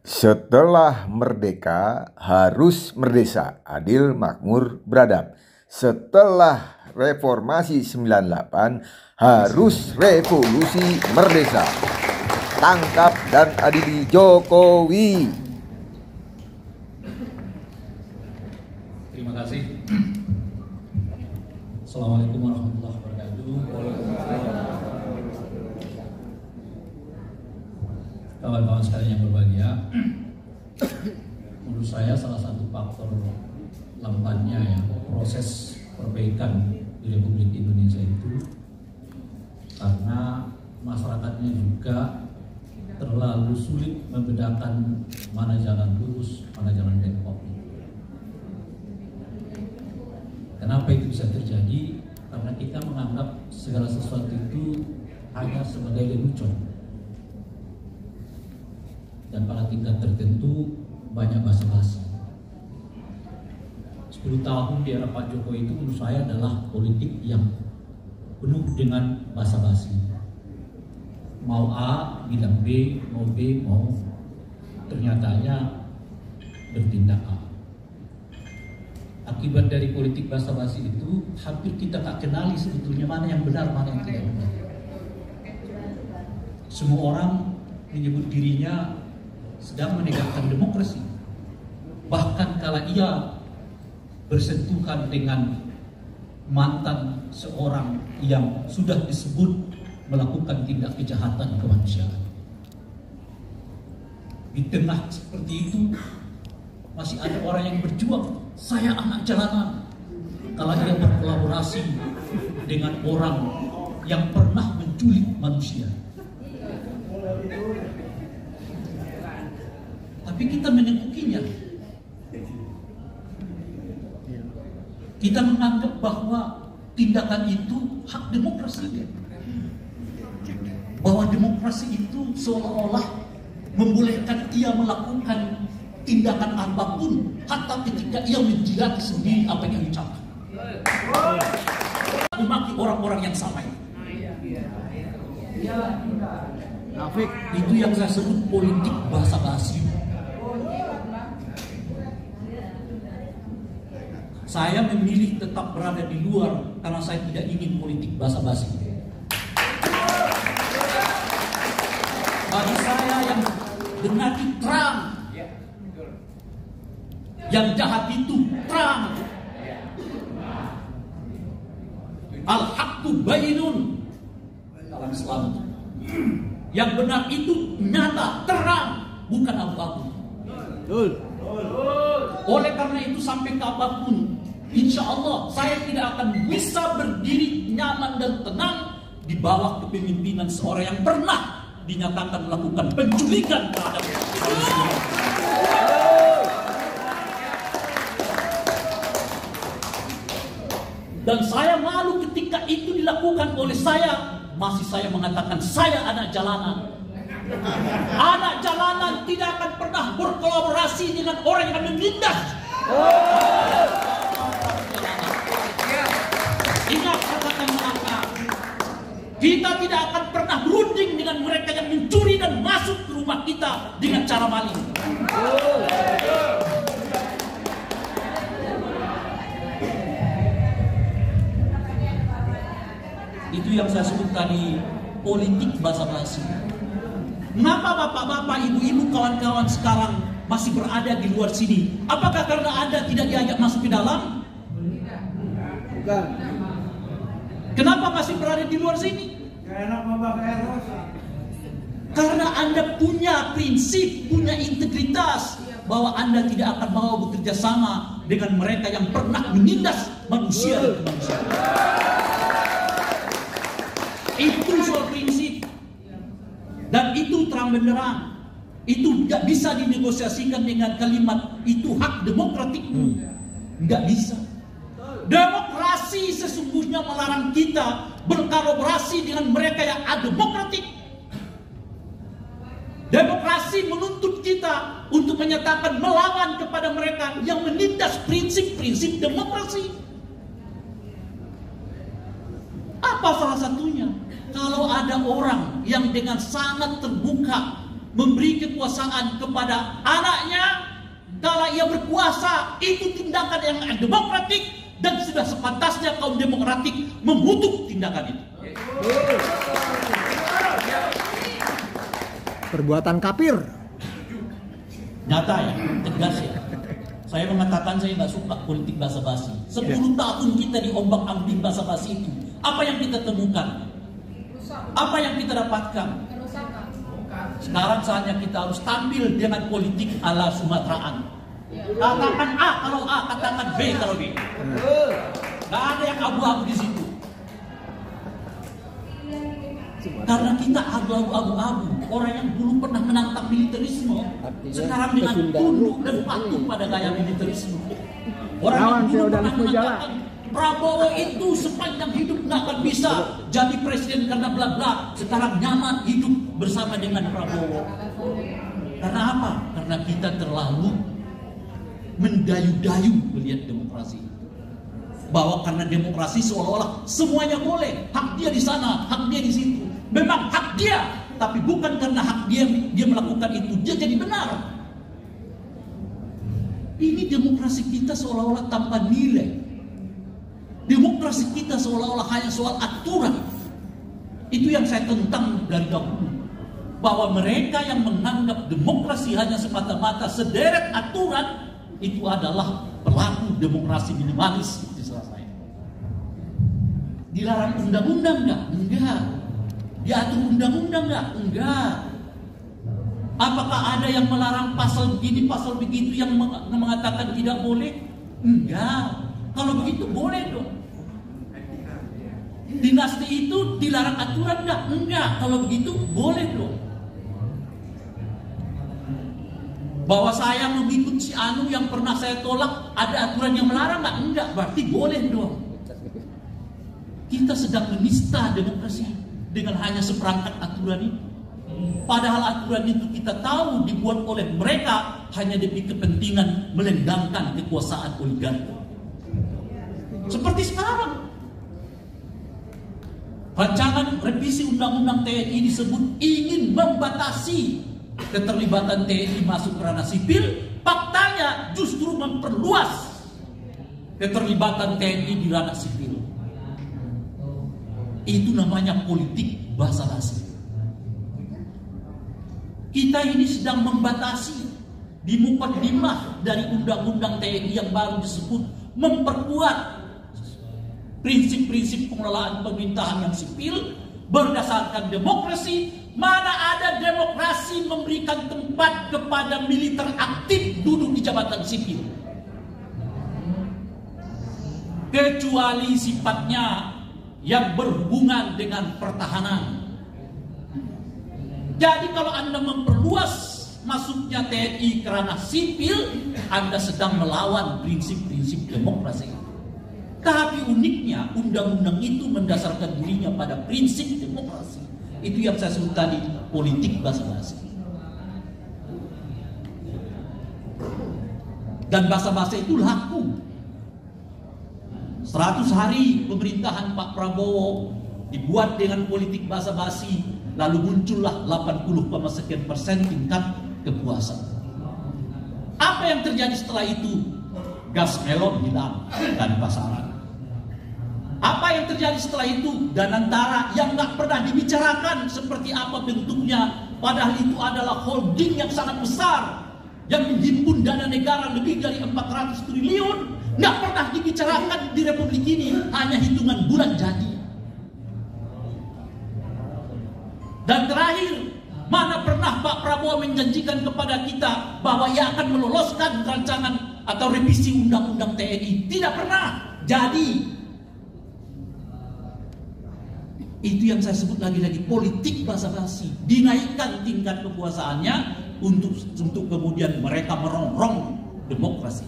Setelah merdeka harus merdesa, adil, makmur, beradab. Setelah reformasi 98 harus revolusi merdesa. Tangkap dan adili Jokowi. Terima kasih. Assalamualaikum warahmatullahi wabarakatuh. Kawan-kawan sekalian yang berbahagia, menurut saya salah satu faktor lambatnya ya proses perbaikan di Republik Indonesia itu karena masyarakatnya juga terlalu sulit membedakan mana jalan lurus, mana jalan bengkok. Kenapa itu bisa terjadi? Karena kita menganggap segala sesuatu itu hanya sebagai lelucon. Dan pada tingkat tertentu banyak basa-basi. 10 tahun di era Pak Jokowi itu menurut saya adalah politik yang penuh dengan basa-basi. Mau A, bilang B, mau ternyatanya bertindak A. Akibat dari politik basa-basi itu hampir kita tak kenali sebetulnya mana yang benar, mana yang tidak benar. Semua orang menyebut dirinya sedang menegakkan demokrasi. Bahkan kalau ia bersentuhan dengan mantan seorang yang sudah disebut melakukan tindak kejahatan kemanusiaan. Di tengah seperti itu masih ada orang yang berjuang. Saya anak jalanan. Kalau dia berkolaborasi dengan orang yang pernah menculik manusia. Tapi kita menyekukinya. Kita menganggap bahwa tindakan itu hak demokrasi. Bahwa demokrasi itu seolah-olah membolehkan ia melakukan tindakan apapun, hatta ketika ia menjilati sendiri apa yang diucapkan. Memaki orang-orang yang sama. Itu yang saya sebut politik basa-basi. Saya memilih tetap berada di luar karena saya tidak ingin politik basa-basi. Bagi saya yang benar itu terang, yang jahat itu terang. Al-haqqu bainun dalam Islam. Yang benar itu nyata, terang, bukan abu-abu. Oleh karena itu sampai kapanpun, insya Allah saya tidak akan bisa berdiri nyaman dan tenang di bawah kepemimpinan seorang yang pernah dinyatakan melakukan penculikan terhadap manusia. Dan saya malu ketika itu dilakukan oleh saya. Masih saya mengatakan saya anak jalanan. Anak jalanan tidak akan pernah berkolaborasi dengan orang yang menindas. Ingat katakan maka kita tidak akan pernah berunding dengan mereka yang mencuri dan masuk ke rumah kita dengan cara maling. Itu yang saya sebut tadi politik basa-basi. Mengapa bapak-bapak, ibu-ibu, kawan-kawan sekarang masih berada di luar sini? Apakah karena Anda tidak diajak masuk ke dalam? Bukan. Kenapa masih berada di luar sini? Karena Anda punya prinsip, punya integritas bahwa Anda tidak akan mau bekerja sama dengan mereka yang pernah menindas manusia dan kemanusiaan. Itu soal prinsip. Dan itu terang benderang. Itu tidak bisa dinegosiasikan dengan kalimat itu hak demokratik. Tidak bisa. Demokrasi sesungguhnya melarang kita berkolaborasi dengan mereka yang ademokratik. Demokrasi menuntut kita untuk menyatakan melawan kepada mereka yang menindas prinsip-prinsip demokrasi. Apa salah satunya? Kalau ada orang yang dengan sangat terbuka memberi kekuasaan kepada anaknya kala ia berkuasa, itu tindakan yang demokratik dan sudah sepantasnya kaum demokratik mengutuk tindakan itu. Perbuatan kafir. Nyata ya, tegas ya. Saya mengatakan saya nggak suka politik basa-basi. 10 tahun kita diombak-ambing basa-basi itu. Apa yang kita temukan? Apa yang kita dapatkan? Sekarang saatnya kita harus tampil dengan politik ala Sumateraan. Katakan A kalau A, katakan B kalau B. Gak ada yang abu-abu di situ. Karena kita abu-abu. Orang yang dulu pernah menantang militerisme, sekarang dengan tunduk dan patuh pada gaya militerisme. Orang yang dulu pernah mengatakan Prabowo itu sepanjang hidup nggak akan bisa jadi presiden karena bla bla, sekarang nyaman hidup bersama dengan Prabowo. Karena apa? Karena kita terlalu mendayu-dayu melihat demokrasi. Bahwa karena demokrasi seolah-olah semuanya boleh, hak dia di sana, hak dia di situ. Memang hak dia, tapi bukan karena hak dia melakukan itu dia jadi benar. Ini demokrasi kita seolah-olah tanpa nilai. Demokrasi kita seolah-olah hanya soal aturan. Itu yang saya tentang dari dahulu. Bahwa mereka yang menganggap demokrasi hanya semata-mata sederet aturan, itu adalah pelaku demokrasi minimalis. Dilarang undang-undang nggak? Enggak. Diatur undang-undang nggak? Enggak. Apakah ada yang melarang pasal begini, pasal begitu yang mengatakan tidak boleh? Enggak. Kalau begitu boleh dong. Dinasti itu dilarang aturan nggak? Enggak. Kalau begitu boleh dong. Bahwa saya mengikut si Anu yang pernah saya tolak, ada aturan yang melarang nggak? Enggak. Berarti boleh dong. Kita sedang menista demokrasi dengan hanya seperangkat aturan itu. Padahal aturan itu kita tahu dibuat oleh mereka hanya demi kepentingan melenggangkan kekuasaan oligarki. Seperti sekarang. Rancangan revisi Undang-Undang TNI disebut ingin membatasi keterlibatan TNI masuk ke ranah sipil. Faktanya justru memperluas keterlibatan TNI di ranah sipil. Itu namanya politik basa-basi. Kita ini sedang membatasi di mukaddimah dari Undang-Undang TNI yang baru disebut memperkuat prinsip-prinsip pengelolaan pemerintahan yang sipil berdasarkan demokrasi. Mana ada demokrasi memberikan tempat kepada militer aktif duduk di jabatan sipil, kecuali sifatnya yang berhubungan dengan pertahanan. Jadi kalau Anda memperluas masuknya TNI ke ranah sipil, Anda sedang melawan prinsip-prinsip demokrasi. Tapi uniknya undang-undang itu mendasarkan dirinya pada prinsip demokrasi. Itu yang saya sebut tadi, politik basa-basi. Dan basa-basi itu laku. 100 hari pemerintahan Pak Prabowo dibuat dengan politik basa-basi, lalu muncullah 80,sekian% tingkat kepuasan. Apa yang terjadi setelah itu? Gas melon hilang dari pasaran. Apa yang terjadi setelah itu? Danantara yang nggak pernah dibicarakan seperti apa bentuknya, padahal itu adalah holding yang sangat besar yang menghimpun dana negara lebih dari 400 triliun. Nggak pernah dibicarakan di Republik ini, hanya hitungan bulan jadi. Dan terakhir, mana pernah Pak Prabowo menjanjikan kepada kita bahwa ia akan meloloskan rancangan atau revisi Undang-Undang TNI? Tidak pernah. Jadi, itu yang saya sebut lagi-lagi politik basa-basi. Dinaikkan tingkat kekuasaannya untuk kemudian mereka merongrong demokrasi.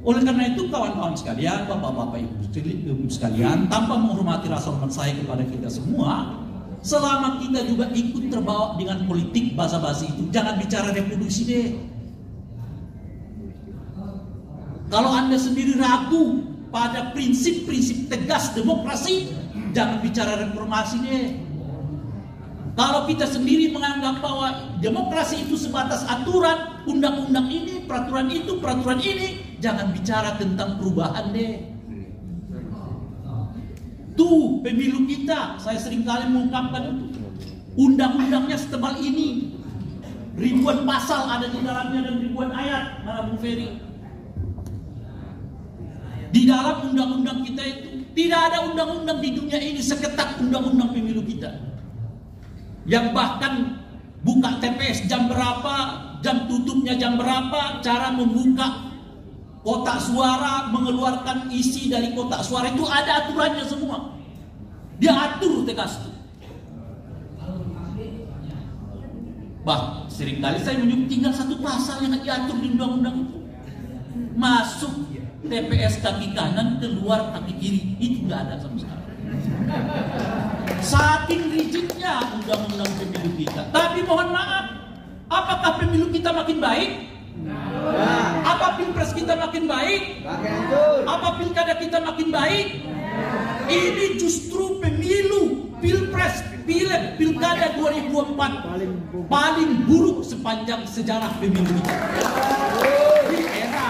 Oleh karena itu kawan-kawan sekalian, bapak-bapak ibu sekalian, tanpa menghormati rasa hormat saya kepada kita semua, selama kita juga ikut terbawa dengan politik basa-basi itu, jangan bicara revolusi deh. Kalau Anda sendiri ragu pada prinsip-prinsip tegas demokrasi, jangan bicara reformasi deh. Kalau kita sendiri menganggap bahwa demokrasi itu sebatas aturan, undang-undang ini, peraturan itu, peraturan ini, jangan bicara tentang perubahan deh. Tuh pemilu kita, saya seringkali mengungkapkan itu. Undang-undangnya setebal ini, ribuan pasal ada di dalamnya dan ribuan ayat, Bung Ferry. Di dalam undang-undang kita itu tidak ada undang-undang di dunia ini seketat undang-undang pemilu kita. Yang bahkan buka TPS jam berapa, jam tutupnya jam berapa, cara membuka kotak suara, mengeluarkan isi dari kotak suara itu ada aturannya semua. Dia atur tegas itu. Bah, seringkali saya menyebut tinggal satu pasal yang diatur di undang-undang itu. Masuk TPS kaki kanan, keluar kaki kiri, itu nggak ada sama sekali. Saking rigidnya undang-undang pemilu kita. Tapi mohon maaf, apakah pemilu kita makin baik? Apa pilpres kita makin baik? Apa pilkada kita makin baik? Ini justru pemilu, pilpres, pileg, pilkada 2024 paling buruk sepanjang sejarah pemilu kita. Di era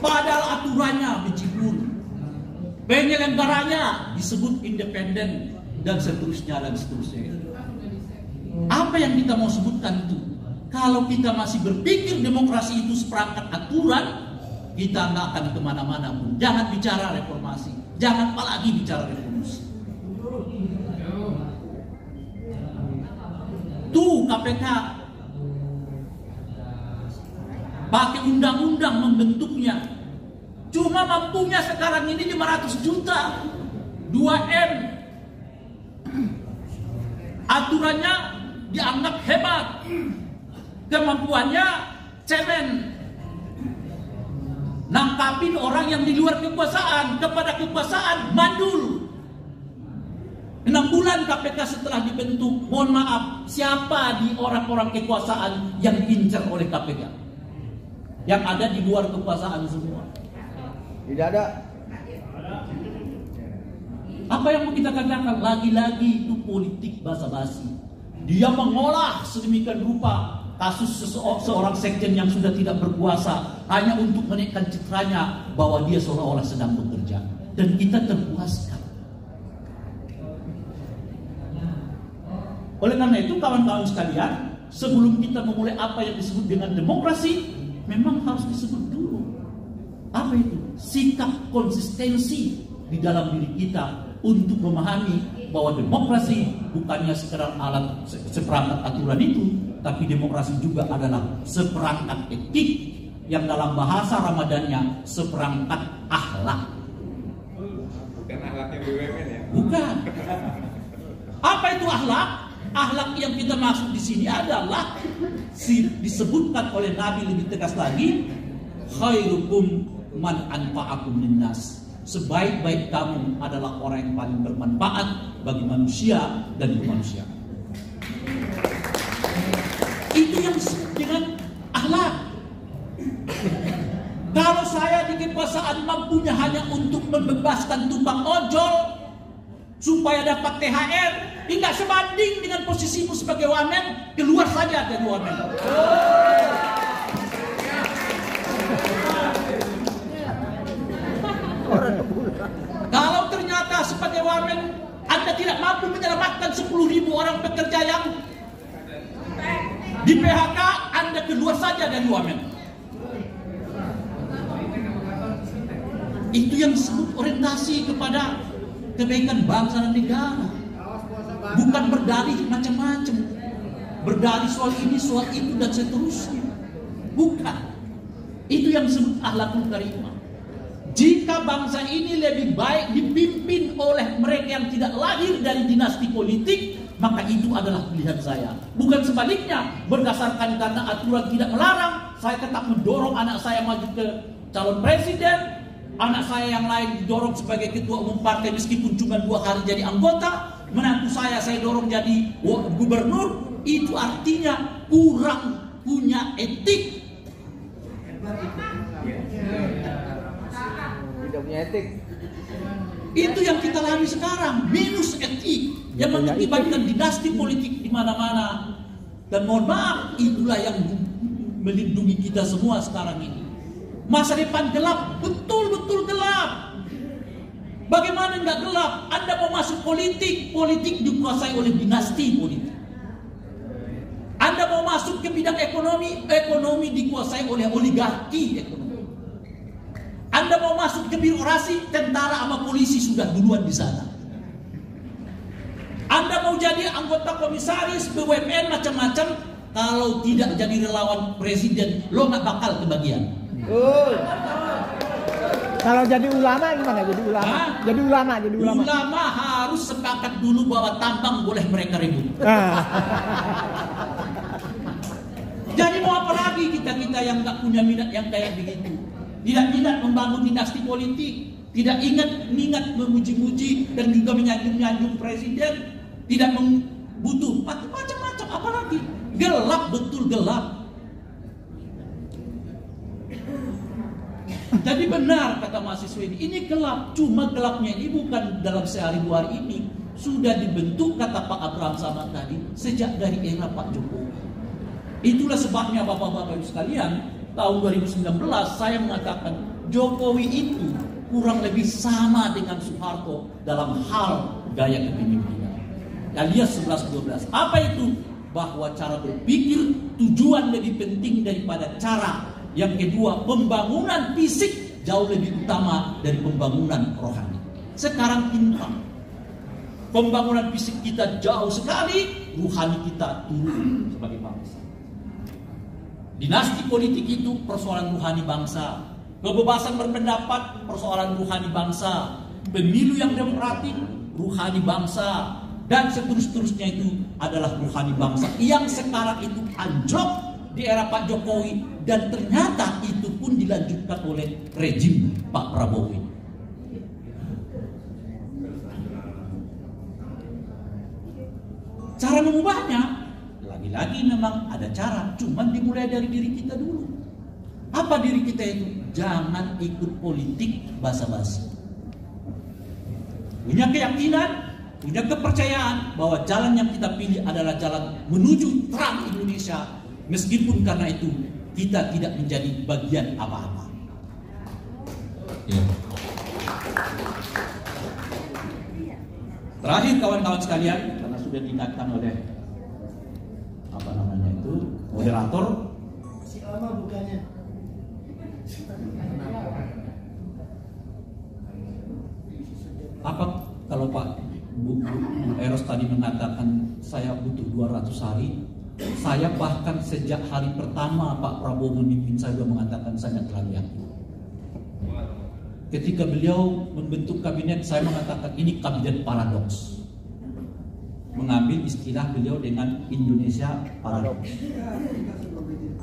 padahal aturannya bejibun, penyelenggaranya disebut independen dan seterusnya dan seterusnya. Apa yang kita mau sebutkan itu? Kalau kita masih berpikir demokrasi itu seperangkat aturan, kita nggak akan kemana-mana pun. Jangan bicara reformasi, jangan apalagi bicara revolusi. Tuh KPK pakai undang-undang membentuknya, cuma mampunya sekarang ini 500 juta, 2M. Aturannya dianggap hebat, kemampuannya cemen. Nangkapin orang yang di luar kekuasaan, kepada kekuasaan mandul. 6 bulan KPK setelah dibentuk, mohon maaf, siapa di orang-orang kekuasaan yang diincar oleh KPK? Yang ada di luar kekuasaan semua. Tidak ada. Apa yang mau kita katakan? Lagi-lagi itu politik basa-basi. Dia mengolah sedemikian rupa kasus seorang sekjen yang sudah tidak berkuasa hanya untuk menaikkan citranya bahwa dia seolah-olah sedang bekerja, dan kita terpuaskan. Oleh karena itu kawan-kawan sekalian, sebelum kita memulai apa yang disebut dengan demokrasi, memang harus disebut dulu apa itu sikap konsistensi di dalam diri kita untuk memahami bahwa demokrasi bukannya sekedar alat seperangkat aturan itu, tapi demokrasi juga adalah seperangkat etik yang dalam bahasa Ramadannya seperangkat akhlak. Bukan akhlaknya BUMN ya? Bukan. Apa itu akhlak? Akhlak yang kita maksud di sini adalah disebutkan oleh Nabi lebih tegas lagi, khairukum man anfa'akum linnas. Sebaik-baik kamu adalah orang yang paling bermanfaat bagi manusia dan kemanusiaan. Itu yang disebut dengan akhlak. Kalau saya di kekuasaan mampunya hanya untuk membebaskan tukang ojol supaya dapat THR, tidak sebanding dengan posisimu sebagai wamen, keluar saja dari wamen. Kalau ternyata sebagai wamen Anda tidak mampu menyelamatkan 10.000 orang pekerja yang di PHK, Anda keluar saja dari wamen. Itu yang disebut orientasi kepada kebaikan bangsa dan negara. Bukan berdalih macam-macam, berdalih soal ini, soal itu, dan seterusnya. Bukan. Itu yang disebut akhlakul karimah. Jika bangsa ini lebih baik dipimpin oleh mereka yang tidak lahir dari dinasti politik, maka itu adalah pilihan saya. Bukan sebaliknya, berdasarkan karena aturan tidak melarang, saya tetap mendorong anak saya maju ke calon presiden, anak saya yang lain didorong sebagai ketua umum partai meskipun cuma 2 hari jadi anggota, menantu saya dorong jadi gubernur. Itu artinya kurang punya etik. Tidak punya etik. Itu yang kita alami sekarang, minus etik. yang mengakibatkan dinasti politik di mana-mana. Dan mohon maaf, itulah yang melindungi kita semua sekarang ini. Masa depan gelap, betul-betul gelap. Bagaimana nggak gelap? Anda mau masuk politik, politik dikuasai oleh dinasti politik. Anda mau masuk ke bidang ekonomi, ekonomi dikuasai oleh oligarki ekonomi. Anda mau masuk ke birokrasi, tentara sama polisi sudah duluan di sana. Anda mau jadi anggota komisaris, BUMN, macam-macam, kalau tidak jadi relawan presiden, lo nggak bakal kebagian. Kalau jadi ulama gimana? Jadi ulama? Jadi ulama. Ulama harus sepakat dulu bahwa tambang boleh mereka ribut. Jadi mau apa lagi kita yang nggak punya minat yang kayak begitu? Tidak minat membangun dinasti politik, tidak ingat memuji-muji dan juga menyanjung-nyanjung presiden. Tidak butuh macam-macam, apalagi gelap, betul gelap. Jadi benar kata mahasiswa ini gelap. Cuma gelapnya ini bukan dalam sehari dua hari ini, sudah dibentuk kata Pak Abraham Samad tadi sejak dari era Pak Jokowi. Itulah sebabnya bapak-bapak sekalian, tahun 2019 saya mengatakan Jokowi itu kurang lebih sama dengan Soeharto dalam hal gaya kepemimpinan. Alias 11-12. Apa itu? Bahwa cara berpikir tujuan lebih penting daripada cara. Yang kedua, pembangunan fisik jauh lebih utama dari pembangunan rohani. Sekarang timpang. Pembangunan fisik kita jauh sekali, rohani kita turun sebagai bangsa. Dinasti politik itu persoalan rohani bangsa. Kebebasan berpendapat persoalan rohani bangsa. Pemilu yang demokratik rohani bangsa. Dan seterusnya itu adalah rohani bangsa yang sekarang itu anjlok di era Pak Jokowi, dan ternyata itu pun dilanjutkan oleh rejim Pak Prabowo. Cara mengubahnya lagi-lagi memang ada cara, cuman dimulai dari diri kita dulu. Apa diri kita itu? Jangan ikut politik basa-basi. Punya keyakinan, punya kepercayaan bahwa jalan yang kita pilih adalah jalan menuju terang Indonesia, meskipun karena itu kita tidak menjadi bagian apa-apa. Terakhir kawan-kawan sekalian, karena sudah diingatkan oleh moderator. Masih lama bukannya. Apa kalau Pak Bu Eros tadi mengatakan saya butuh 200 hari, saya bahkan sejak hari pertama Pak Prabowo memimpin saya sudah mengatakan saya tidak terlalu yakin. Ketika beliau membentuk kabinet, saya mengatakan ini kabinet paradoks. Mengambil istilah beliau dengan Indonesia paradoks.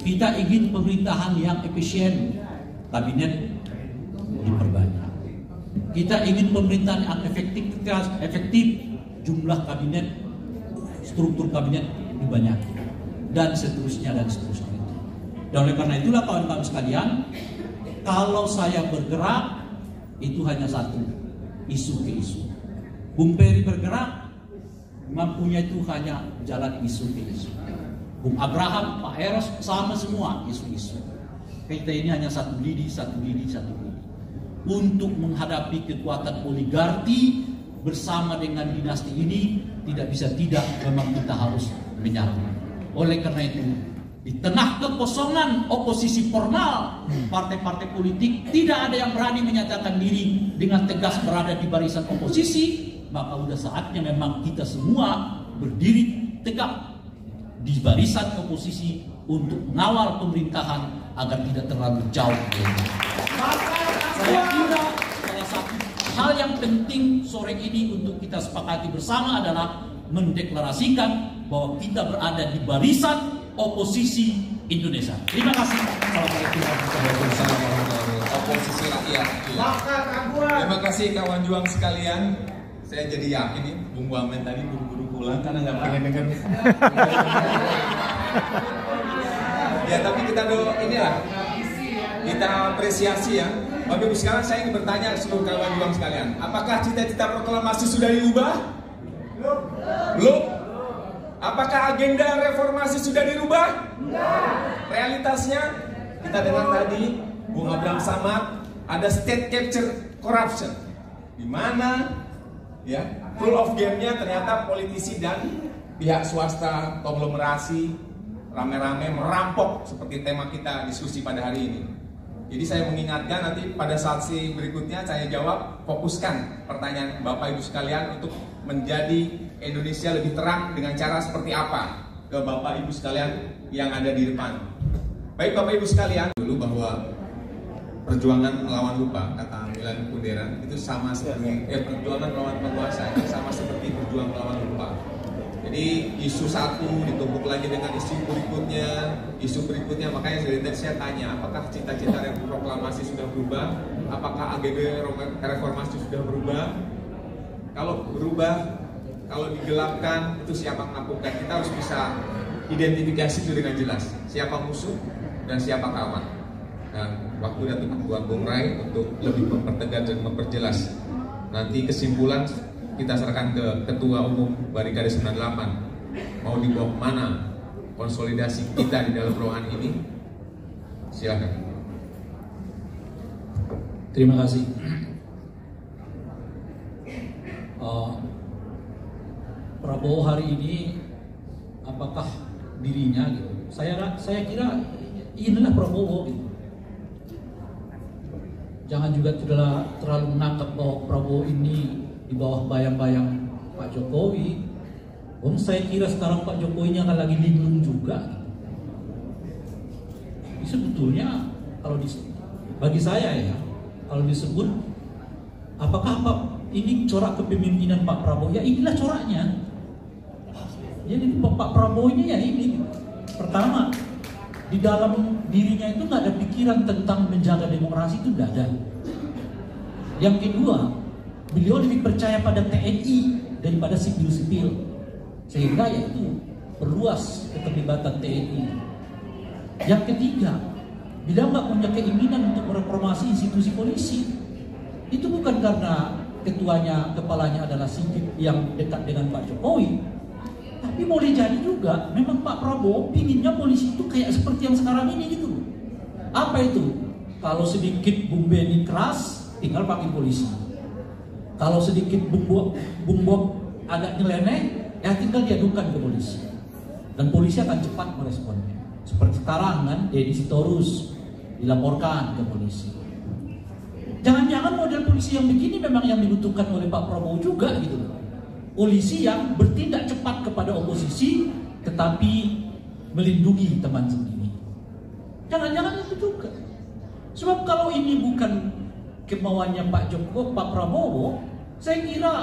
Kita ingin pemerintahan yang efisien, kabinet diperbanyak. Kita ingin pemerintahan yang efektif, jumlah kabinet, struktur kabinet dibanyak, dan seterusnya dan seterusnya. Dan oleh karena itulah kawan-kawan sekalian, kalau saya bergerak itu hanya satu, isu ke isu. Bung Peri bergerak mampunya itu hanya jalan isu ke isu. Bung Abraham, Pak Eros sama semua isu-isu. Kita ini hanya satu lidi. Untuk menghadapi kekuatan oligarki bersama dengan dinasti ini, tidak bisa tidak, memang kita harus menyatu. Oleh karena itu, di tengah kekosongan oposisi formal, partai-partai politik tidak ada yang berani menyatakan diri dengan tegas berada di barisan oposisi, maka sudah saatnya memang kita semua berdiri tegak di barisan oposisi untuk mengawal pemerintahan agar tidak terlalu jauh. Saya kira salah satu hal yang penting sore ini untuk kita sepakati bersama adalah mendeklarasikan bahwa kita berada di barisan oposisi Indonesia. Terima kasih. Assalamualaikum warahmatullahi wabarakatuh. Oposisi rakyat. Terima kasih kawan juang sekalian. Saya jadi yakin nih, Bung Wamen tadi buru-buru pulang karena nggak pengen denger. Ya tapi kita inilah, kita apresiasi ya. Bapak Ibu sekarang saya ingin bertanya ke seluruh kawan juang sekalian, apakah cita-cita proklamasi sudah diubah? Belum? Apakah agenda reformasi sudah dirubah? Realitasnya kita dengar tadi Bung Abraham Samad, ada state capture corruption, di mana ya rule of game-nya ternyata politisi dan pihak swasta konglomerasi rame-rame merampok seperti tema kita diskusi pada hari ini. Jadi saya mengingatkan nanti pada sesi berikutnya saya jawab, fokuskan pertanyaan Bapak Ibu sekalian untuk menjadi Indonesia lebih terang dengan cara seperti apa ke Bapak Ibu sekalian yang ada di depan. Baik Bapak Ibu sekalian, dulu bahwa perjuangan melawan lupa, kata Milan Kundera, itu sama seperti perjuangan melawan penguasa itu sama seperti perjuangan melawan lupa. Jadi isu satu ditumpuk lagi dengan isu berikutnya, makanya dari tadi saya tanya, apakah cita-cita proklamasi sudah berubah? Apakah agenda reformasi sudah berubah? Kalau berubah, kalau digelapkan, itu siapa melakukan? Kita harus bisa identifikasi itu dengan jelas, siapa musuh dan siapa kawan. Dan waktu datang buat Bung Rai untuk lebih mempertegas dan memperjelas. Nanti kesimpulan kita serahkan ke Ketua Umum Barikade 98. Mau dibawa kemana konsolidasi kita di dalam ruangan ini? Silakan. Terima kasih. Prabowo hari ini, apakah dirinya gitu? Saya kira inilah Prabowo gitu. Jangan juga terlalu menangkap bahwa Prabowo ini di bawah bayang-bayang Pak Jokowi. Saya kira sekarang Pak Jokowinya akan lagi linglung juga. Sebetulnya kalau bagi saya ya, kalau disebut apakah ini corak kepemimpinan Pak Prabowo? Ya inilah coraknya. Jadi Pak Prabowo ini ya ini. Pertama, di dalam dirinya itu nggak ada pikiran tentang menjaga demokrasi, itu nggak ada. Yang kedua, beliau lebih percaya pada TNI daripada sipil-sipil, sehingga yaitu perluas keterlibatan TNI. Yang ketiga, beliau nggak punya keinginan untuk mereformasi institusi polisi. Itu bukan karena kepalanya adalah Sigit yang dekat dengan Pak Jokowi, tapi boleh jadi juga memang Pak Prabowo pinginnya polisi itu kayak seperti yang sekarang ini gitu. Apa itu? Kalau sedikit Bung Beni keras, tinggal pakai polisi. Kalau sedikit Bung Bob agak nyeleneh, ya tinggal diadukan ke polisi. Dan polisi akan cepat meresponnya. Seperti sekarang kan, Deddy Sitorus dilaporkan ke polisi. Jangan-jangan model polisi yang begini memang yang dibutuhkan oleh Pak Prabowo juga gitu. Polisi yang bertindak cepat kepada oposisi, tetapi melindungi teman sendiri. Jangan-jangan itu juga. Sebab kalau ini bukan kemauannya Pak Prabowo, saya kira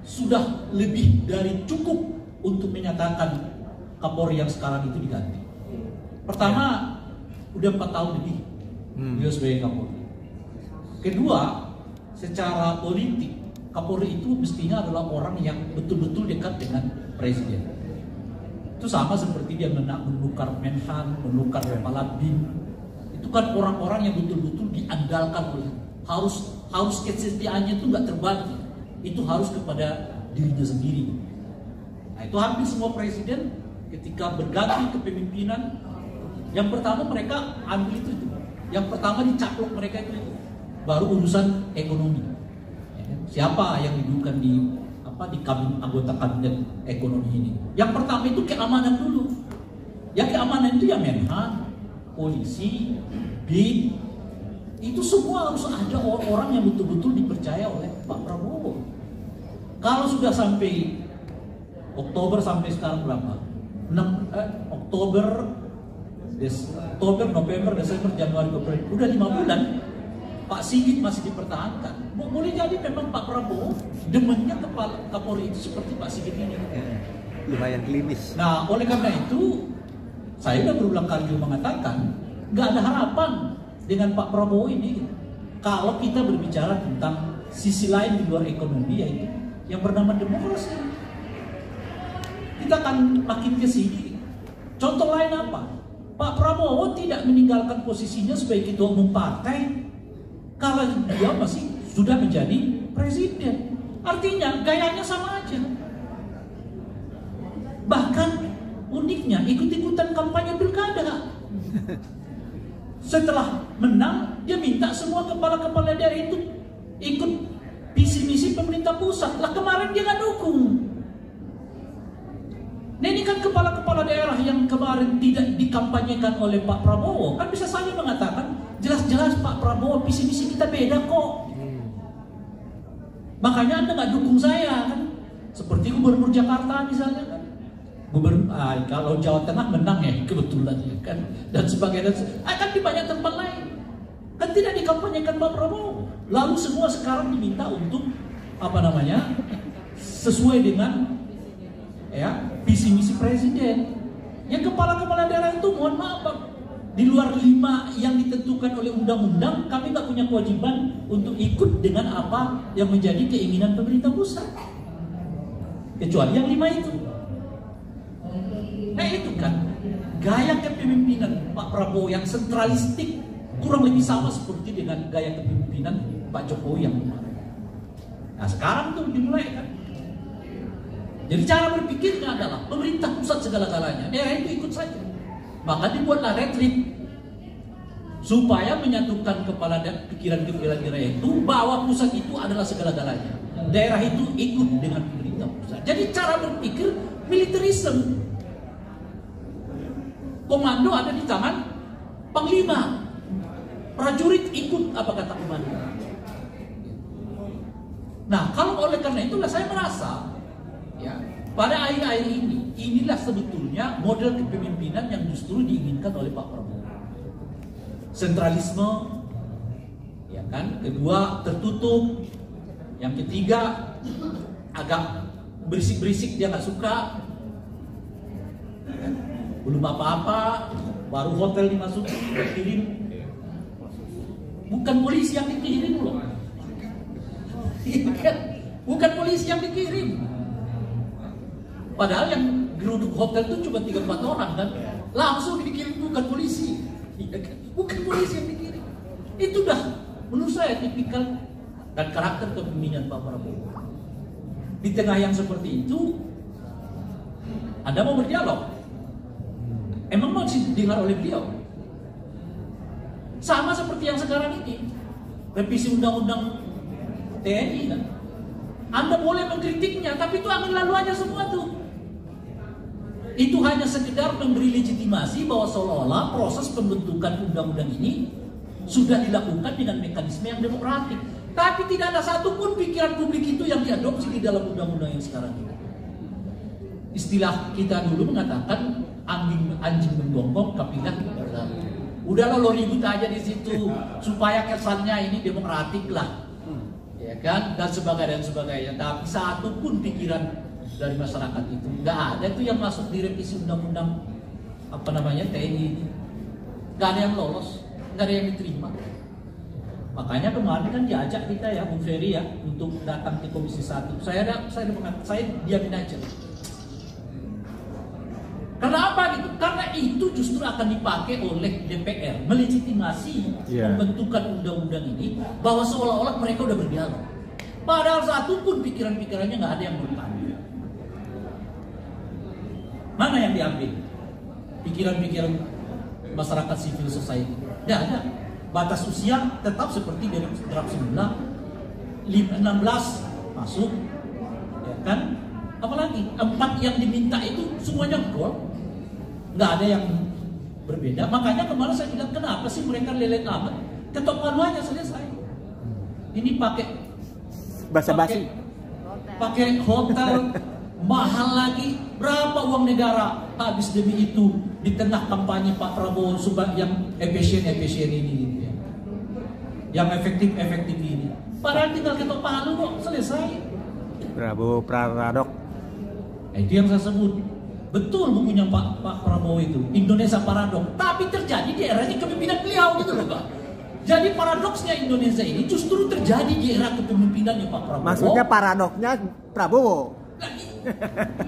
sudah lebih dari cukup untuk menyatakan Kapolri yang sekarang itu diganti. Pertama, udah 4 tahun lebih dia sebagai Kapolri. Kedua, secara politik Kapolri itu mestinya adalah orang yang betul-betul dekat dengan presiden. Itu sama seperti dia menukar Menhan, menukar kepala BIN. Itu kan orang-orang yang betul-betul diandalkan oleh harus kesetiaannya itu nggak terbagi, itu harus kepada dirinya sendiri. Nah itu hampir semua presiden ketika berganti kepemimpinan, yang pertama mereka ambil itu. Yang pertama dicaplok mereka itu. Baru urusan ekonomi. Siapa yang didudukkan di anggota kabinet ekonomi ini? Yang pertama itu keamanan dulu. Ya keamanan itu ya Menhan, polisi, BIN. Itu semua harus ada orang yang betul-betul dipercaya oleh Pak Prabowo. Kalau sudah sampai Oktober sampai sekarang berapa? Oktober, November, Desember, Januari, Februari, udah 5 bulan. Pak Sigit masih dipertahankan. Boleh jadi memang Pak Prabowo demennya Kapolri itu seperti Pak Sigit ini. Lumayan klinis. Nah, oleh karena itu saya sudah berulang kali juga mengatakan nggak ada harapan dengan Pak Prabowo ini. Kalau kita berbicara tentang sisi lain di luar ekonomi, yaitu yang bernama demokrasi, kita akan makin ke sini. Contoh lain apa? Pak Prabowo tidak meninggalkan posisinya sebagai ketua umum partai kalau dia masih sudah menjadi presiden. Artinya gayanya sama aja. Bahkan uniknya ikut-ikutan kampanye pilkada. Setelah menang, dia minta semua kepala-kepala daerah itu ikut visi misi pemerintah pusat. Lah kemarin dia nggak dukung. Nah ini kan kepala-kepala daerah yang kemarin tidak dikampanyekan oleh Pak Prabowo, kan bisa saja mengatakan jelas-jelas Pak Prabowo visi misi kita beda kok. Makanya Anda nggak dukung saya kan? Seperti Gubernur Jakarta misalnya kan. Kalau Jawa Tengah menang ya kebetulan ya kan, dan sebagainya, akan di banyak tempat lain kan tidak dikampanyekan Pak Prabowo. Lalu semua sekarang diminta untuk sesuai dengan ya visi misi presiden. Yang kepala-kepala daerah itu mohon maaf Pak, di luar 5 yang ditentukan oleh undang-undang, kami nggak punya kewajiban untuk ikut dengan apa yang menjadi keinginan pemerintah pusat, kecuali yang 5 itu. Nah itu kan gaya kepemimpinan Pak Prabowo yang sentralistik, kurang lebih sama seperti dengan gaya kepemimpinan Pak Jokowi yang kemarin. Nah sekarang tuh dimulai kan. Jadi cara berpikirnya adalah pemerintah pusat segala-galanya, daerah itu ikut saja. Maka dibuatlah retreat supaya menyatukan kepala dan pikiran-pikiran daerah itu bahwa pusat itu adalah segala-galanya, daerah itu ikut dengan pemerintah pusat. Jadi cara berpikir militerisme. Komando ada di tangan panglima, prajurit ikut apa kata komando. Nah kalau oleh karena itulah saya merasa ya pada akhir-akhir ini inilah sebetulnya model kepemimpinan yang justru diinginkan oleh Pak Prabowo. Sentralisme, ya kan. Kedua tertutup. Yang ketiga agak berisik-berisik, dia nggak suka. Belum apa-apa, baru hotel dimasuki, dikirim. Bukan polisi yang dikirim loh. Bukan polisi yang dikirim. Padahal yang geruduk hotel itu cuma 3-4 orang kan. Langsung dikirim, bukan polisi. Bukan polisi yang dikirim. Itu dah menurut saya tipikal dan karakter kepemimpinan Pak Prabowo. Di tengah yang seperti itu, Anda mau berdialog? Emang mau didengar oleh beliau? Sama seperti yang sekarang ini, revisi undang-undang TNI kan. Anda boleh mengkritiknya, tapi itu angin lalu aja semua tuh. Itu hanya sekedar memberi legitimasi bahwa seolah-olah proses pembentukan undang-undang ini sudah dilakukan dengan mekanisme yang demokratik. Tapi tidak ada satupun pikiran publik itu yang diadopsi di dalam undang-undang yang sekarang ini. Istilah kita dulu mengatakan anjing menggonggong, kapilah berlari. Udahlah lo ribut aja di situ supaya kesannya ini demokratik lah, ya kan, dan sebagainya. Tapi satu pun pikiran dari masyarakat itu nggak ada tuh yang masuk di revisi undang-undang TNI ini. Nggak ada yang lolos, nggak ada yang diterima. Makanya kemarin kan diajak kita ya, Bung Ferry ya, untuk datang ke Komisi 1. Saya diamin aja. Kenapa gitu? Karena itu justru akan dipakai oleh DPR melegitimasi pembentukan undang-undang ini bahwa seolah-olah mereka udah berdialog. Padahal satu pun pikiran-pikirannya nggak ada yang bertanya. Mana yang diambil? Pikiran-pikiran masyarakat civil society. Nggak ada. Batas usia tetap seperti dari draft semula, 16 masuk, ya kan? Apalagi 4 yang diminta itu semuanya gol, nggak ada yang berbeda. Makanya kemarin saya bilang kenapa sih mereka lelet amat? Ketok palu aja selesai. Ini pakai basa-basi, pakai hotel mahal lagi. Berapa uang negara habis demi itu di tengah kampanye Pak Prabowo yang efisien ini. Yang efektif ini. Padahal tinggal ketok palu kok selesai. Prabowo Praradok. Nah, itu yang saya sebut. Betul bukunya Pak Prabowo itu, Indonesia Paradok. Tapi terjadi di eranya kepemimpinan beliau gitu loh Pak. Jadi paradoksnya Indonesia ini justru terjadi di era kepemimpinannya Pak Prabowo. Maksudnya paradoknya Prabowo.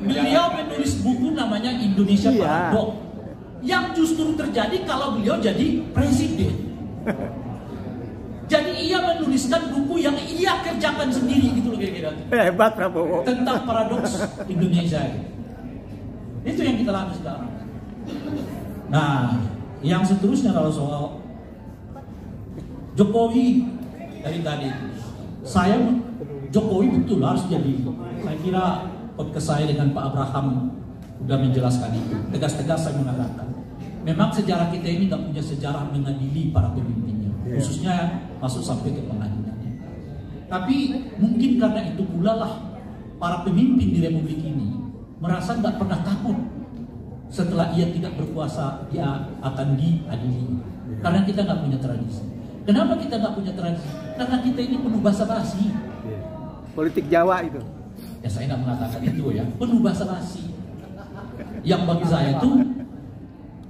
Beliau menulis buku namanya Indonesia Paradok. Yang justru terjadi kalau beliau jadi presiden. Jadi ia menuliskan buku yang ia kerjakan sendiri gitu loh kira-kira. Hebat Prabowo. Tentang paradoks Indonesia. Itu yang kita lakukan sekarang. Nah, yang seterusnya kalau soal Jokowi dari tadi, Jokowi betul harus jadi. Saya kira podcast saya dengan Pak Abraham sudah menjelaskan itu. Tegas-tegas saya mengatakan, memang sejarah kita ini nggak punya sejarah mengadili para pemimpinnya, khususnya masuk sampai ke pengadilan. Tapi mungkin karena itu pula lah para pemimpin di Republik ini merasa nggak pernah takut setelah ia tidak berkuasa dia akan diadili. Karena kita nggak punya tradisi. Kenapa kita nggak punya tradisi? Karena kita ini penuh basa-basi. Politik Jawa itu. Ya saya nggak mengatakan itu ya, penuh basa-basi. Yang bagi saya itu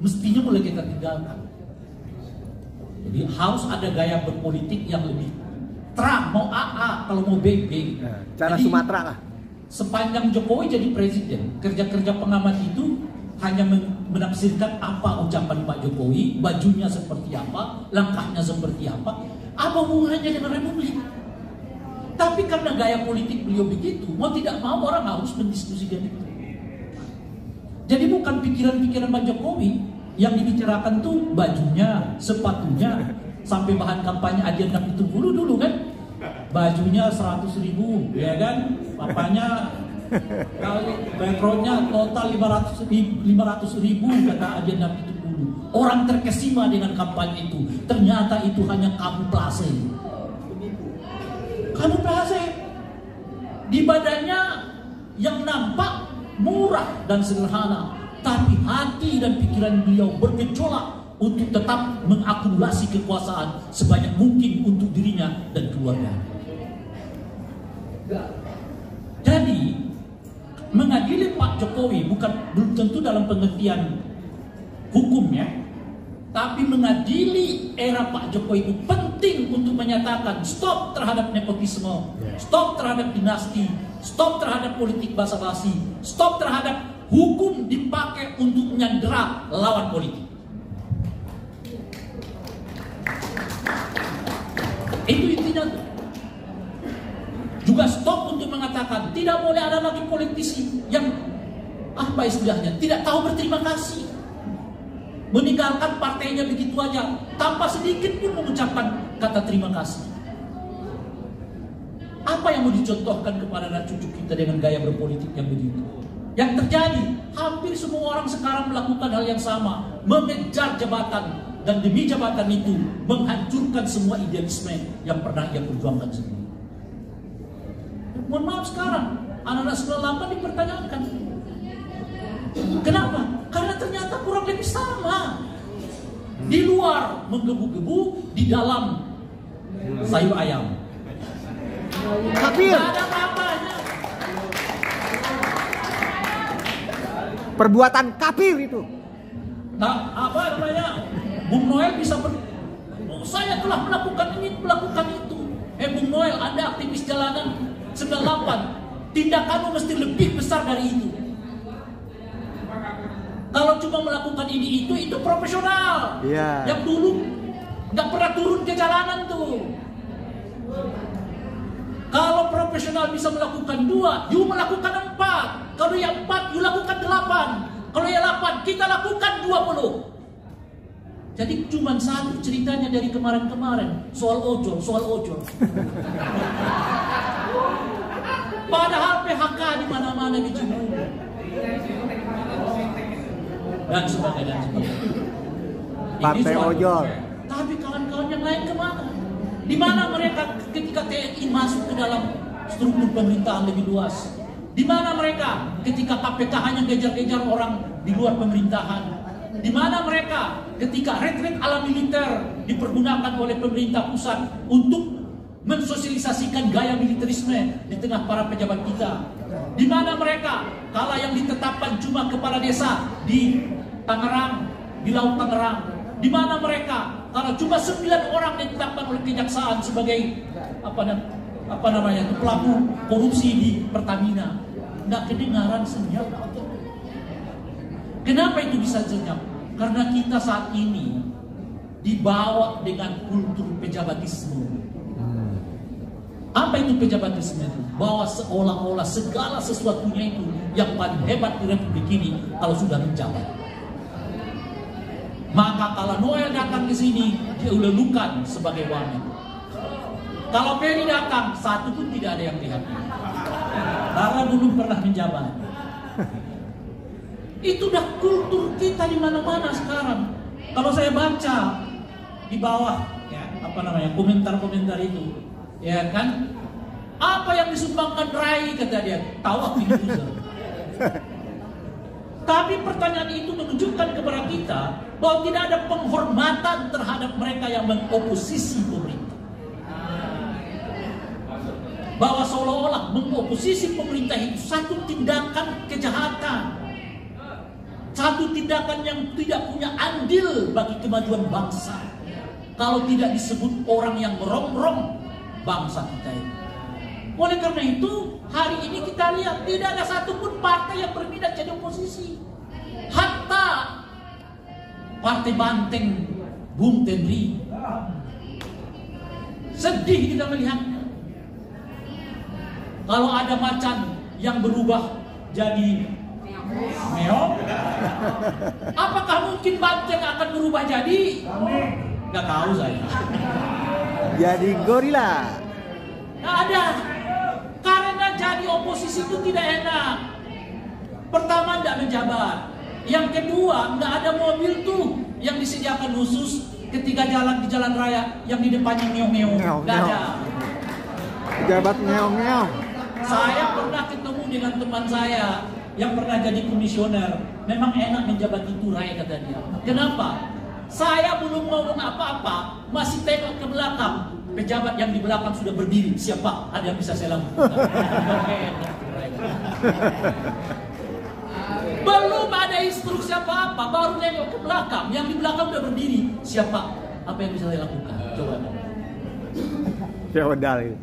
mestinya mulai kita tinggalkan. Jadi harus ada gaya berpolitik yang lebih terang, mau AA, kalau mau BB. Cara Jadi, Sumatera lah. sepanjang Jokowi jadi presiden, kerja-kerja pengamat itu hanya menafsirkan apa ucapan Pak Jokowi, bajunya seperti apa, langkahnya seperti apa hubungannya dengan Republik. Tapi karena gaya politik beliau begitu, mau tidak mau orang harus mendiskusikan itu. Jadi bukan pikiran-pikiran Pak Jokowi yang dibicarakan tuh bajunya, sepatunya, sampai bahan kampanye agendak itu dulu kan, bajunya 100.000, ya kan, papanya kali backgroundnya total 500.000 kata agendak itu dulu. Orang terkesima dengan kampanye itu, ternyata itu hanya kamuflase. Kamuflase. Di badannya yang nampak murah dan sederhana, tapi hati dan pikiran beliau bergejolak untuk tetap mengakumulasi kekuasaan sebanyak mungkin untuk dirinya dan keluarga. Jadi mengadili Pak Jokowi belum tentu dalam pengertian hukumnya, tapi mengadili era Pak Jokowi itu penting untuk menyatakan stop terhadap nepotisme, stop terhadap dinasti, stop terhadap politik basa-basi, stop terhadap hukum dipakai untuk menyandera lawan politik. Itu intinya tuh. Juga stop untuk mengatakan tidak boleh ada lagi politisi yang apa istilahnya tidak tahu berterima kasih, meninggalkan partainya begitu aja tanpa sedikit pun mengucapkan kata terima kasih. Apa yang mau dicontohkan kepada anak cucu kita dengan gaya berpolitik yang begitu? Yang terjadi, hampir semua orang sekarang melakukan hal yang sama, mengejar jabatan, dan demi jabatan itu menghancurkan semua idealisme yang pernah ia perjuangkan sendiri. Mohon maaf sekarang anak-anak 98 dipertanyakan. Kenapa? Karena ternyata kurang lebih sama. Di luar menggebu-gebu, di dalam sayur ayam. Kafir. Tidak ada apa-apanya. Perbuatan kafir itu. Nah, apa namanya? Bung Noel bisa saya telah melakukan ini, melakukan itu. Bung Noel, Anda aktivis jalanan 98. Tindakanmu mesti lebih besar dari itu. Kalau cuma melakukan ini itu profesional. Iya. Yang dulu nggak pernah turun ke jalanan tuh. Kalau profesional bisa melakukan 2, you melakukan 4. Kalau yang 4, you lakukan 8. Kalau yang 8, kita lakukan 20. Jadi cuma satu ceritanya dari kemarin-kemarin soal ojol. Padahal PHK di mana-mana di Cibubur dan sebagainya. Partai ojol. Tapi kawan-kawan yang lain kemana? Di mana mereka ketika TNI masuk ke dalam struktur pemerintahan lebih luas? Di mana mereka ketika KPK hanya kejar-kejar orang di luar pemerintahan? Di mana mereka ketika retret ala militer dipergunakan oleh pemerintah pusat untuk mensosialisasikan gaya militerisme di tengah para pejabat kita? Di mana mereka kala yang ditetapkan cuma kepala desa di Tangerang, di Laut Tangerang? Di mana mereka kalau cuma 9 orang ditetapkan oleh kejaksaan sebagai apa namanya itu pelaku korupsi di Pertamina? Nggak kedengaran senyap. Kenapa itu bisa senyap? Karena kita saat ini dibawa dengan kultur pejabatisme. Apa itu pejabatisme itu? Bahwa seolah-olah segala sesuatunya itu yang paling hebat di Republik ini kalau sudah menjabat. Maka kalau Noel datang ke sini, dia ululukan sebagai wamen. Kalau Ferry datang, satu pun tidak ada yang lihat. Karena belum pernah menjabat. Itu dah kultur kita di mana-mana sekarang. Kalau saya baca di bawah, ya, komentar-komentar itu, ya kan, apa yang disumbangkan Rai, kata dia, tahu itu. Tapi pertanyaan itu menunjukkan kepada kita bahwa tidak ada penghormatan terhadap mereka yang mengoposisi pemerintah. Bahwa seolah-olah mengoposisi pemerintah itu satu tindakan kejahatan, satu tindakan yang tidak punya andil bagi kemajuan bangsa. Kalau tidak disebut orang yang merongrong bangsa kita ini. Oleh karena itu, hari ini kita lihat tidak ada satupun partai yang berminat jadi oposisi. Hatta partai banteng Bung Tenri, sedih kita melihatnya. Kalau ada macan yang berubah jadi meong, apakah mungkin banteng akan berubah jadi? Gak tahu saya. Jadi gorila. Gak ada. Karena jadi oposisi itu tidak enak. Pertama, tidak menjabat. Yang kedua, nggak ada mobil tuh yang disediakan khusus ketika jalan di jalan raya yang di depannya ngeong-ngeong. Nggak ada. Jabat ngeong-ngeong. Saya pernah ketemu dengan teman saya yang pernah jadi komisioner. Memang enak menjabat itu, Rai, kata dia. Kenapa? Saya belum ngomong apa-apa, masih tengok ke belakang. Pejabat yang di belakang sudah berdiri. Siapa? Ada yang bisa saya lakukan. Belum ada instruksi apa-apa, baru nengok ke belakang. Yang di belakang sudah berdiri. Siapa? Apa yang bisa saya lakukan? Coba. Feodal itu.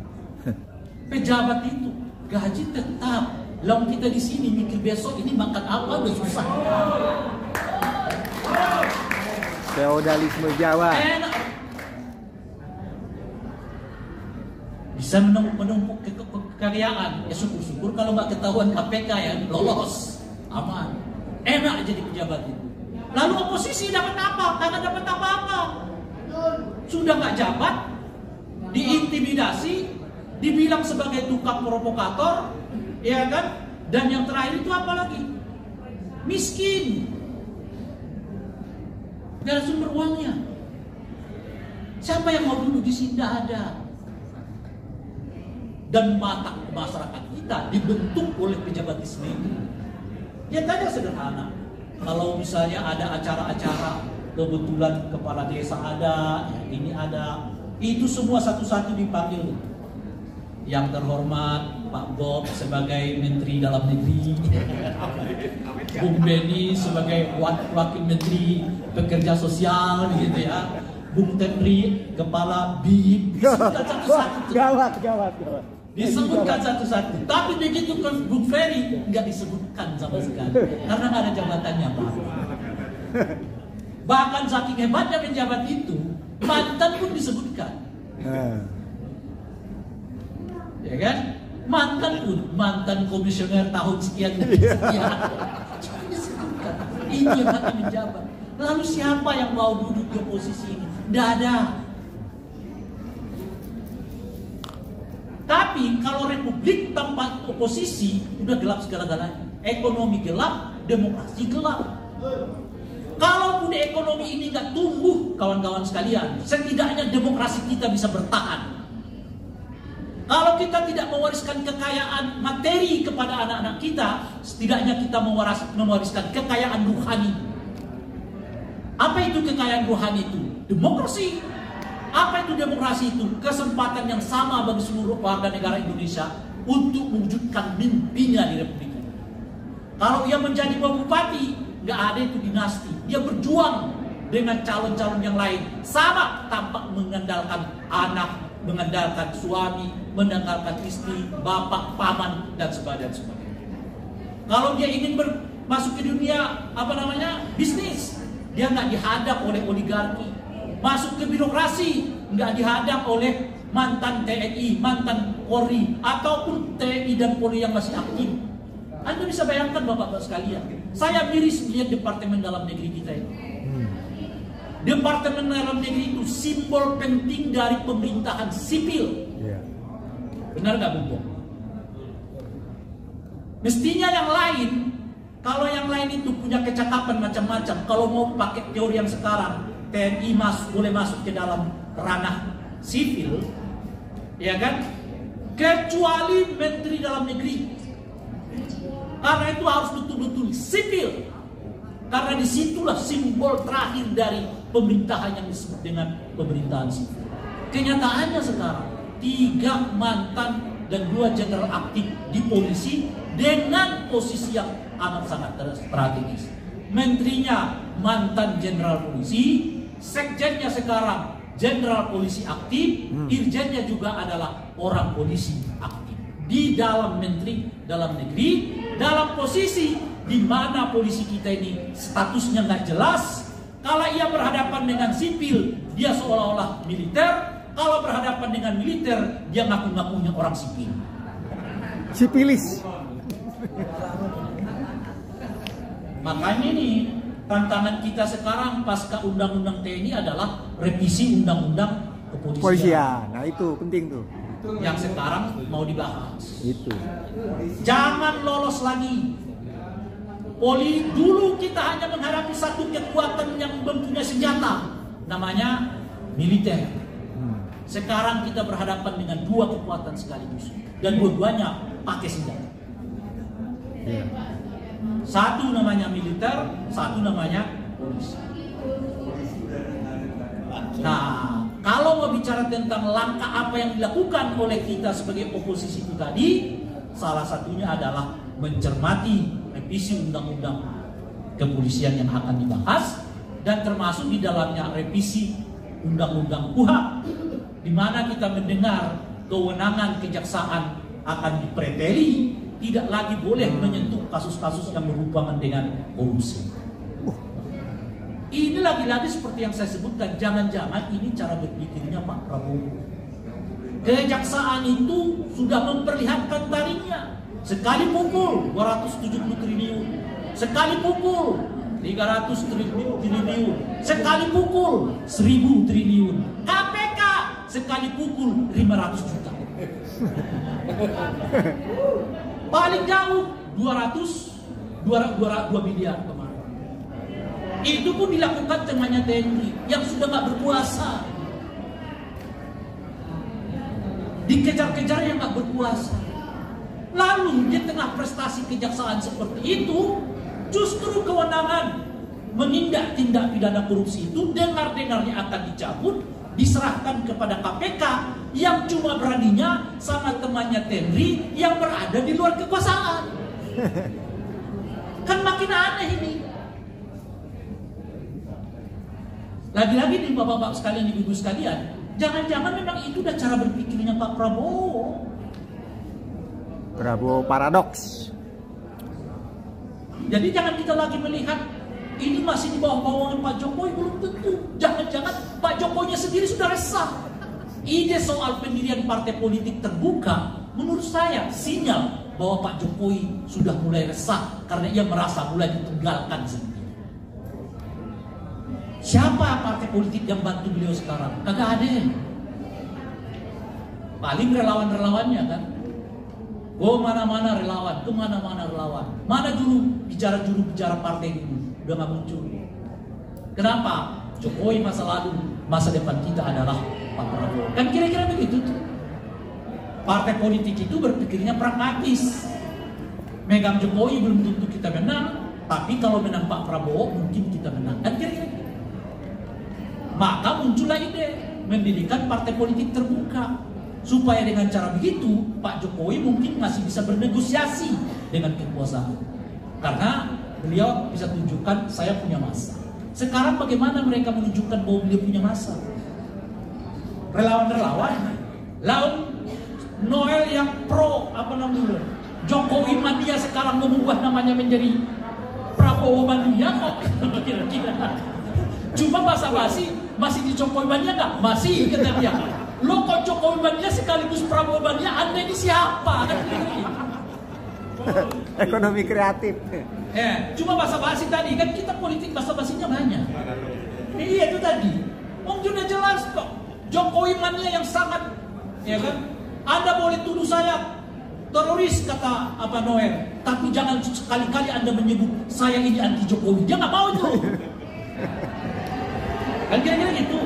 Pejabat itu gaji tetap. Lalu kita di sini mikir besok ini makan apa udah susah. Feodalisme Jawa. Enak. Bisa menumpuk kekayaan. Ya syukur-syukur kalau nggak ketahuan KPK ya lolos, aman. Enak jadi pejabat itu. Lalu oposisi dapat apa? Kagak dapat apa-apa. Sudah nggak jabat, diintimidasi, dibilang sebagai tukang provokator, ya kan? Dan yang terakhir itu apa lagi? Miskin. Gak ada sumber uangnya. Siapa yang mau duduk di sini? Tidak ada. Dan mata masyarakat kita dibentuk oleh pejabatisme ini. Ya tanya sederhana. Kalau misalnya ada acara-acara, kebetulan kepala desa ada, ya ini ada, itu semua satu-satu dipanggil. Yang terhormat Pak Bob sebagai Menteri Dalam Negeri, Bung Benny sebagai Wakil Menteri Pekerja Sosial, gitu ya. Bung Tenri Kepala BIM, disebutkan satu-satu. Gawat. Disebutkan satu-satu. Tapi begitu ke Bung Ferry nggak disebutkan sama sekali, karena nggak ada jabatannya Pak. Bahkan saking hebatnya penjabat itu, mantan pun disebutkan. Ya kan? Mantan komisioner tahun sekian. Ini yang akan menjabat. Lalu siapa yang mau duduk di posisi ini? Tidak ada. Tapi kalau republik tanpa oposisi udah gelap segala-galanya. Ekonomi gelap, demokrasi gelap. Kalaupun ekonomi ini nggak tumbuh, kawan-kawan sekalian, setidaknya demokrasi kita bisa bertahan. Kalau kita tidak mewariskan kekayaan materi kepada anak-anak kita, setidaknya kita mewariskan kekayaan ruhani. Apa itu kekayaan rohani itu? Demokrasi. Apa itu demokrasi itu? Kesempatan yang sama bagi seluruh warga negara Indonesia untuk mewujudkan mimpinya di Republik ini. Kalau ia menjadi bupati, nggak ada itu dinasti. Dia berjuang dengan calon-calon yang lain, sama tanpa mengandalkan anak, mengandalkan suami, mengandalkan istri, bapak, paman, dan sebagainya. Kalau dia ingin masuk ke dunia bisnis, dia nggak dihadap oleh oligarki. Masuk ke birokrasi, nggak dihadap oleh mantan TNI, mantan Polri, ataupun TNI dan Polri yang masih aktif. Anda bisa bayangkan Bapak-Bapak sekalian, saya miris melihat Departemen Dalam Negeri kita ini. Departemen Dalam Negeri itu simbol penting dari pemerintahan sipil. Benar nggak Bung? Mestinya yang lain, kalau yang lain itu punya kecakapan macam-macam, kalau mau pakai teori yang sekarang, TNI boleh masuk ke dalam ranah sipil, ya kan? Kecuali Menteri Dalam Negeri. Karena itu harus betul-betul sipil. Karena disitulah simbol terakhir dari pemerintahan yang disebut dengan pemerintahan sipil. Kenyataannya sekarang 3 mantan dan 2 jenderal aktif di polisi dengan posisi yang amat sangat strategis. Menterinya mantan jenderal polisi, sekjennya sekarang jenderal polisi aktif, dirjennya juga adalah orang polisi aktif. Di dalam Menteri Dalam Negeri, dalam posisi di mana polisi kita ini statusnya nggak jelas. Kalau ia berhadapan dengan sipil, dia seolah-olah militer. Kalau berhadapan dengan militer, dia ngaku-ngakunya orang sipil. Sipilis. Makanya nih, tantangan kita sekarang pasca undang-undang TNI adalah revisi undang-undang kepolisian. Nah itu penting tuh. Yang sekarang mau dibahas. Itu. Jangan lolos lagi. Dulu kita hanya menghadapi satu kekuatan yang mempunyai senjata, namanya militer. Sekarang kita berhadapan dengan 2 kekuatan sekaligus, dan dua-duanya pakai senjata. Satu namanya militer, satu namanya polisi. Nah, kalau mau bicara tentang langkah apa yang dilakukan oleh kita sebagai oposisi itu tadi, salah satunya adalah mencermati revisi undang-undang kepolisian yang akan dibahas, dan termasuk di dalamnya revisi undang-undang KUHP, di mana kita mendengar kewenangan kejaksaan akan dipreteli, tidak lagi boleh menyentuh kasus-kasus yang berhubungan dengan korupsi. Ini lagi-lagi seperti yang saya sebutkan, jangan-jangan ini cara berpikirnya Pak Prabowo. Kejaksaan itu sudah memperlihatkan tarinya. Sekali pukul 270 triliun, sekali pukul 300 triliun, sekali pukul 1000 triliun. KPK sekali pukul 500 juta. Paling jauh 2 miliar kemarin. Itu pun dilakukan temannya TNI yang sudah nggak berkuasa. Dikejar-kejar yang nggak berkuasa. Lalu di tengah prestasi kejaksaan seperti itu, justru kewenangan menindak tindak pidana korupsi itu dengar-dengarnya akan dicabut, diserahkan kepada KPK yang cuma beraninya sama temannya TNI yang berada di luar kekuasaan. Kan makin aneh ini. Lagi-lagi nih bapak-bapak sekalian, ibu-ibu sekalian, jangan-jangan memang itu udah cara berpikirnya Pak Prabowo. Prabowo paradoks. Jadi jangan kita lagi melihat ini masih di bawah bawangan Pak Jokowi, belum tentu. Jangan-jangan Pak Jokowinya sendiri sudah resah. Ide soal pendirian partai politik terbuka, menurut saya sinyal bahwa Pak Jokowi sudah mulai resah karena ia merasa mulai ditinggalkan sendiri. Siapa partai politik yang bantu beliau sekarang? Kagak ada. Paling relawan-relawannya kan. Oh mana-mana relawan, kemana-mana relawan. Mana juru bicara partai dulu, udah gak muncul. Kenapa? Jokowi masa lalu, masa depan kita adalah Pak Prabowo. Kan kira-kira begitu tuh. Partai politik itu berpikirnya pragmatis. Megang Jokowi belum tentu kita menang, tapi kalau menang Pak Prabowo mungkin kita menang. Kan kira-kira gitu. Maka muncullah ide mendirikan partai politik terbuka. Supaya dengan cara begitu Pak Jokowi mungkin masih bisa bernegosiasi dengan kekuasaan. Karena beliau bisa tunjukkan saya punya massa. Sekarang bagaimana mereka menunjukkan bahwa beliau punya massa? Relawan-relawan, lalu Noel yang pro Jokowi mania sekarang mengubah namanya menjadi Prabowo mania kok kira-kira. Cuma basa-basi masih di Jokowi mania nggak? Masih kata dia. Lo kok Jokowi mania sekaligus Prabowo mania, Anda ini siapa? Ekonomi kreatif. Ya, cuma basa-basi tadi kan kita politik basa-basinya banyak. Iya itu tadi. Mungkin udah jelas kok. Jokowi mania yang sangat, ya kan? Anda boleh tuduh saya teroris kata Noel, tapi jangan sekali-kali Anda menyebut saya ini anti Jokowi. Dia nggak mau itu. Kan kira-kira gitu.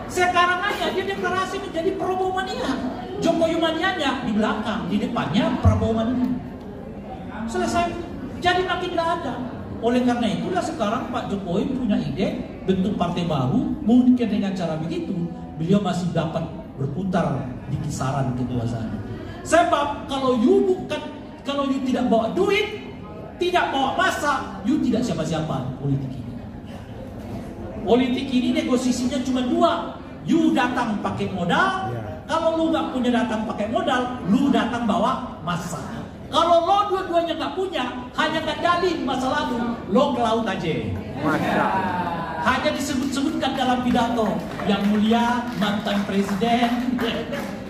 Sekarang aja dia deklarasi menjadi Prabowo mania. Jokowi manianya di belakang, di depannya Prabowo mania. Selesai. Jadi makin tidak ada. Oleh karena itulah sekarang Pak Jokowi punya ide bentuk partai baru, mungkin dengan cara begitu beliau masih dapat berputar di kisaran kekuasaan. Sebab kalau you tidak bawa duit, tidak bawa masa, you tidak siapa-siapa politik ini. Politik ini negosiasinya cuma dua. You datang pakai modal, kalau lu nggak punya datang pakai modal, lu datang bawa masa. Kalau lo dua-duanya nggak punya, hanya ngadalin masa lalu, lo ke laut aja. Masya. Hanya disebut-sebutkan dalam pidato, yang mulia mantan presiden,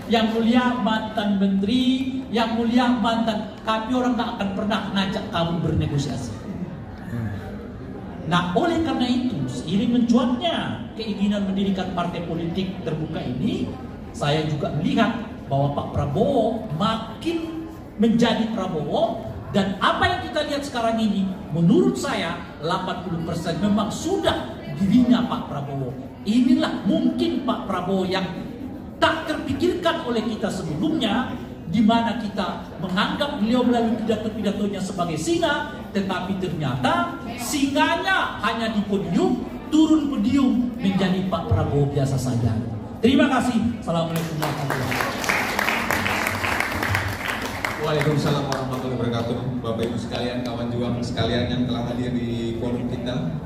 yang mulia mantan menteri, yang mulia mantan, tapi orang nggak akan pernah ngajak kamu bernegosiasi. Nah, oleh karena itu, seiring mencuatnya keinginan mendirikan partai politik terbuka ini, saya juga melihat bahwa Pak Prabowo makin menjadi Prabowo, dan apa yang kita lihat sekarang ini menurut saya 80% memang sudah dirinya Pak Prabowo. Inilah mungkin Pak Prabowo yang tak terpikirkan oleh kita sebelumnya, di mana kita menganggap beliau melalui pidato-pidatonya sebagai singa, tetapi ternyata singanya hanya di podium, turun podium menjadi Pak Prabowo biasa saja. Terima kasih. Assalamualaikum warahmatullahi wabarakatuh. Waalaikumsalam warahmatullahi wabarakatuh. Bapak Ibu sekalian, kawan juang sekalian yang telah hadir di forum kita.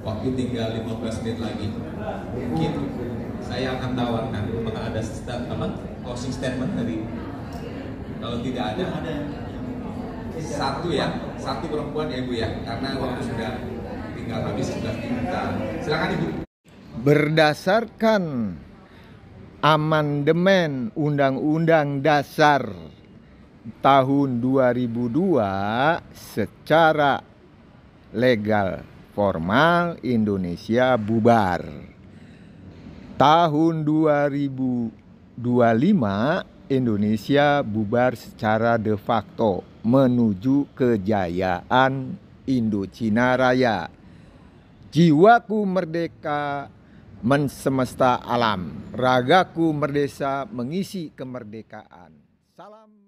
Waktu tinggal 15 menit lagi. Mungkin saya akan tawarkan apakah ada closing statement dari, kalau tidak ada, satu perempuan ya Ibu ya, karena waktu sudah tinggal habis 11 kita. Silakan Ibu. Berdasarkan amandemen Undang-Undang Dasar tahun 2002, secara legal formal Indonesia bubar. Tahun 2025 Indonesia bubar secara de facto menuju kejayaan Indochina Raya. Jiwaku merdeka mensemesta alam, ragaku merdesa mengisi kemerdekaan. Salam.